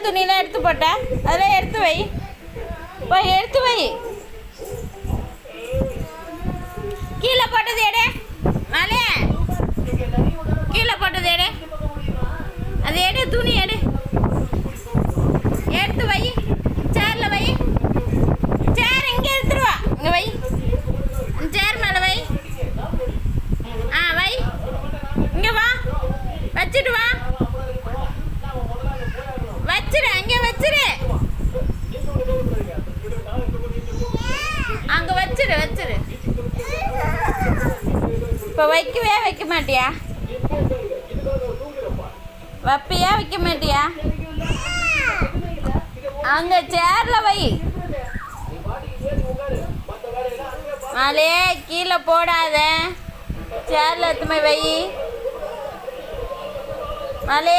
துணியெல்லாம் எடுத்து போட்ட அதெல்லாம் எடுத்து வை. போய் எடுத்து வை. கீழே போட்டது எடு. மேலே கீழே போட்டது எடு. அது எடு. துணி எடு. எடுத்து வை. சேரில் வை. சேர் இங்கே எடுத்துருவா. இங்கே வை. சேர் மேலே வை. வை. இங்கே வா. வச்சுட்டு வா. வச்சிரு. அங்கே வச்சிரு. அங்கே வச்சிரு. வச்சிரு. இப்போ வைக்கவே வைக்க மாட்டியா? வைப்பியா வைக்க மாட்டியா? அங்கே சேரில் வை. மேலே கீழே போடாத. சேரில் எத்துமே வை. மேலே